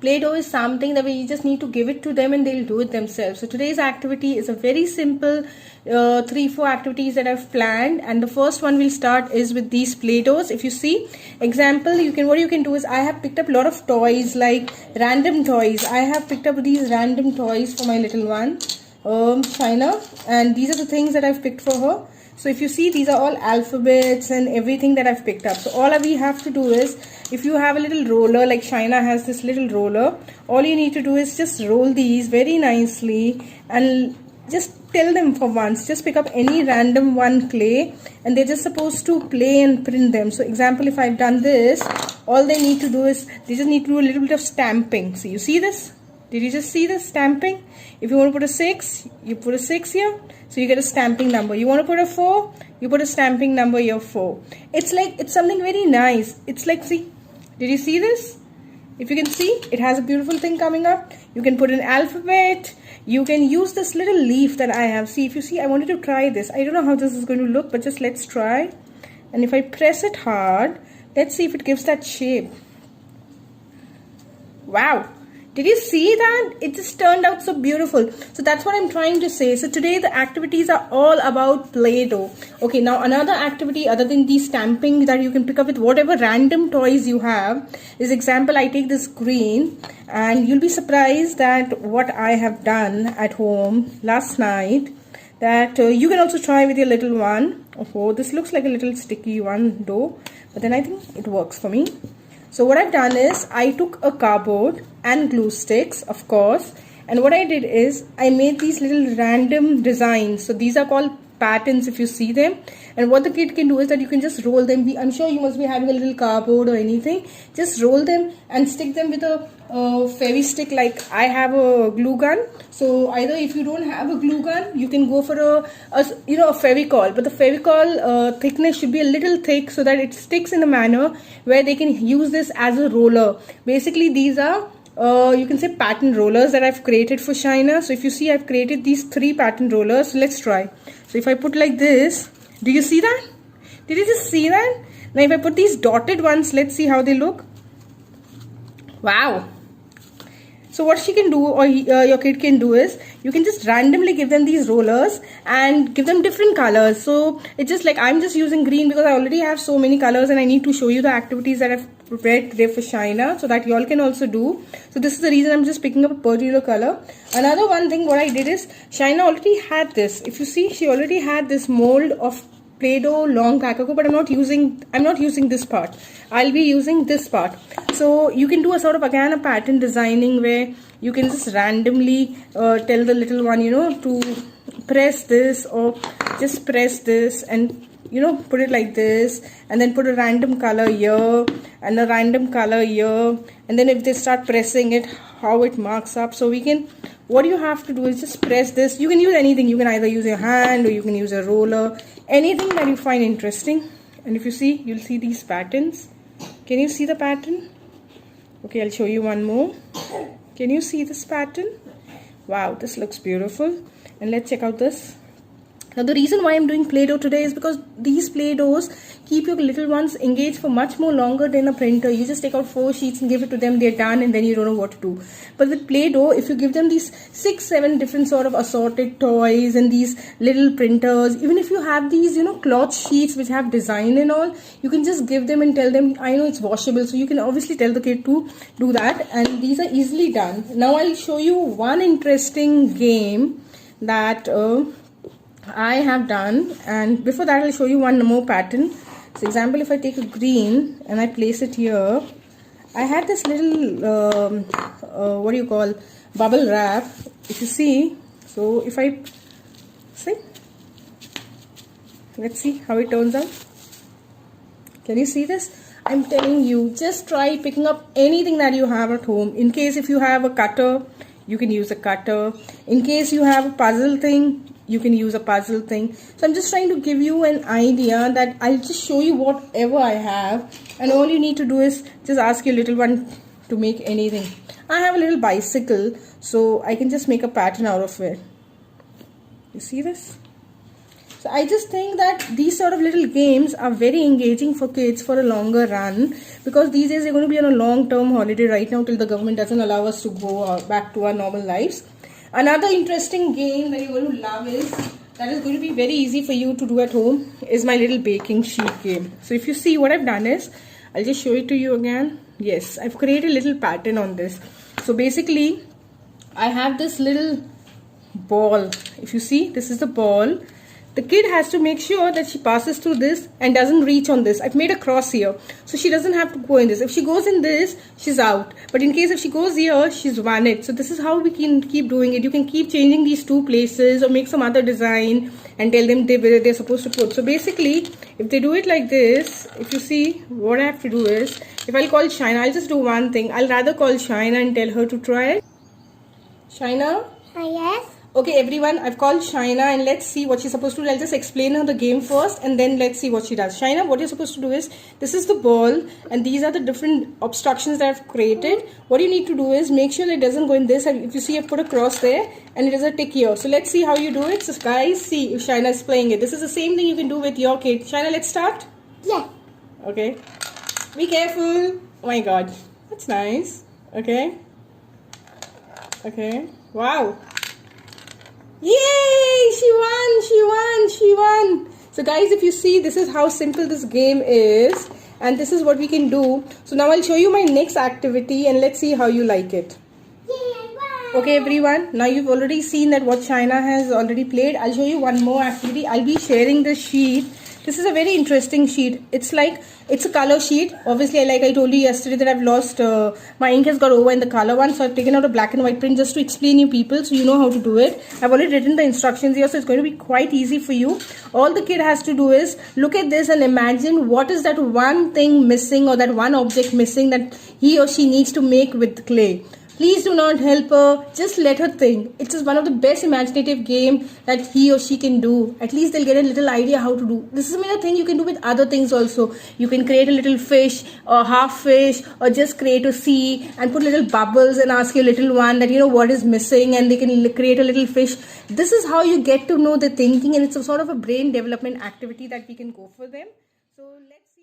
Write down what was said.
Play-Doh is something that we just need to give it to them and they'll do it themselves. So today's activity is a very simple 3-4 activities that I've planned, and the first one we'll start is with these Play-Dohs. If you see example, what you can do is I have picked up a lot of toys, like random toys. I have picked up these random toys for my little one, China, and these are the things that I've picked for her. So if you see, these are all alphabets and everything that I've picked up. So all we have to do is, if you have a little roller, like Shaina has this little roller, all you need to do is just roll these very nicely and just tell them for once, just pick up any random one clay and they're just supposed to play and print them. So example, if I've done this, all they need to do is, they just need to do a little bit of stamping. So you see this? Did you just see this stamping? If you want to put a 6, you put a 6 here. So you get a stamping number. You want to put a 4, you put a stamping number here, 4. It's like, it's something very nice. It's like, see, did you see this? If you can see, it has a beautiful thing coming up. You can put an alphabet. You can use this little leaf that I have. See, if you see, I wanted to try this. I don't know how this is going to look, but just let's try. And if I press it hard, let's see if it gives that shape. Wow. Did you see that? It just turned out so beautiful. So that's what I'm trying to say. So today the activities are all about Play-Doh. Okay, now another activity other than these stamping that you can pick up with whatever random toys you have is, example, I take this green and you'll be surprised that what I have done at home last night, that you can also try with your little one. Oh, this looks like a little sticky one though, but then I think it works for me. So what I've done is, I took a cardboard and glue sticks, of course, and what I did is, I made these little random designs. So these are called patterns, if you see them. And what the kid can do is that you can just roll them. I'm sure you must be having a little cardboard or anything. Just roll them and stick them with a fairy stick, like I have a glue gun. So either if you don't have a glue gun, you can go for a Fevicol. But the Fevicol thickness should be a little thick so that it sticks in a manner where they can use this as a roller. Basically, these are you can say pattern rollers that I've created for Shaina. So if you see, I've created these 3 pattern rollers. So let's try. So if I put like this, do you see that? Did you just see that? Now if I put these dotted ones, let's see how they look. Wow. So what she can do, or your kid can do, is you can just randomly give them these rollers and give them different colors. So it's just like, I'm just using green because I already have so many colors and I need to show you the activities that I've prepared today for Shaina so that you all can also do. So this is the reason I'm just picking up a particular color. Another one thing what I did is, Shaina already had this. If you see, she already had this mold of Play-Doh long Kakako, but I'm not using this part. I'll be using this part. So you can do a sort of, again, a pattern designing where you can just randomly tell the little one, to press this or just press this and put it like this, and then put a random color here and a random color here, and then if they start pressing it, how it marks up. So we can, what you have to do is just press this. You can use anything. You can either use your hand or you can use a roller, anything that you find interesting. And if you see, you'll see these patterns. Can you see the pattern? Okay, I'll show you one more. Can you see this pattern? Wow, this looks beautiful. And let's check out this. Now the reason why I'm doing Play-Doh today is because these Play-Dohs keep your little ones engaged for much more longer than a printer. You just take out 4 sheets and give it to them, they're done, and then you don't know what to do. But with Play-Doh, if you give them these 6-7 different sort of assorted toys and these little printers, even if you have these, cloth sheets which have design and all, you can just give them and tell them, I know it's washable. So you can obviously tell the kid to do that, and these are easily done. Now I'll show you one interesting game that I have done, and before that I'll show you one more pattern. So example, if I take a green and I place it here, I had this little bubble wrap, if you see. So if I see, let's see how it turns out. Can you see this? I'm telling you, just try picking up anything that you have at home. In case if you have a cutter, you can use a cutter. In case you have a puzzle thing, you can use a puzzle thing. So I'm just trying to give you an idea that I'll just show you whatever I have, and all you need to do is just ask your little one to make anything. I have a little bicycle, so I can just make a pattern out of it. You see this? So I just think that these sort of little games are very engaging for kids for a longer run, because these days they're going to be on a long-term holiday right now till the government doesn't allow us to go back to our normal lives. Another interesting game that you're going to love that is going to be very easy for you to do at home is my little baking sheet game. So if you see, what I've done is, I'll just show it to you again. Yes, I've created a little pattern on this. So basically, I have this little ball. If you see, this is the ball. The kid has to make sure that she passes through this and doesn't reach on this. I've made a cross here, so she doesn't have to go in this. If she goes in this, she's out. But in case if she goes here, she's won it. So this is how we can keep doing it. You can keep changing these two places or make some other design and tell them where they're supposed to put. So basically, if they do it like this, if you see, what I have to do is, if I'll call Shaina, I'll just do one thing. I'll rather call Shaina and tell her to try it. Shaina? Yes. Okay, everyone, I've called Shaina and let's see what she's supposed to do. I'll just explain her the game first and then let's see what she does. Shaina, what you're supposed to do is, this is the ball and these are the different obstructions that I've created. What you need to do is make sure that it doesn't go in this. And if you see, I've put a cross there and it is a tick here. So let's see how you do it. So guys, see if Shaina is playing it. This is the same thing you can do with your kid. Shaina, let's start. Yeah. Okay. Be careful. Oh my God. That's nice. Okay. Okay. Wow. Yay! She won! She won! She won! So guys, if you see, this is how simple this game is. And this is what we can do. So now I'll show you my next activity and let's see how you like it. Okay everyone, now you've already seen that what Shaina has already played. I'll show you one more activity. I'll be sharing this sheet. This is a very interesting sheet. It's a color sheet. Obviously, like I told you yesterday that I've lost, my ink has got over in the color one. So I've taken out a black and white print just to explain you people so you know how to do it. I've already written the instructions here, so it's going to be quite easy for you. All the kid has to do is look at this and imagine what is that one thing missing or that one object missing that he or she needs to make with clay. Please do not help her, just let her think. It is one of the best imaginative game that he or she can do. At least they'll get a little idea how to do. This is a thing you can do with other things also. You can create a little fish or half fish or just create a sea and put little bubbles and ask your little one that what is missing and they can create a little fish. This is how you get to know the thinking, and it's a sort of a brain development activity that we can go for them. So let's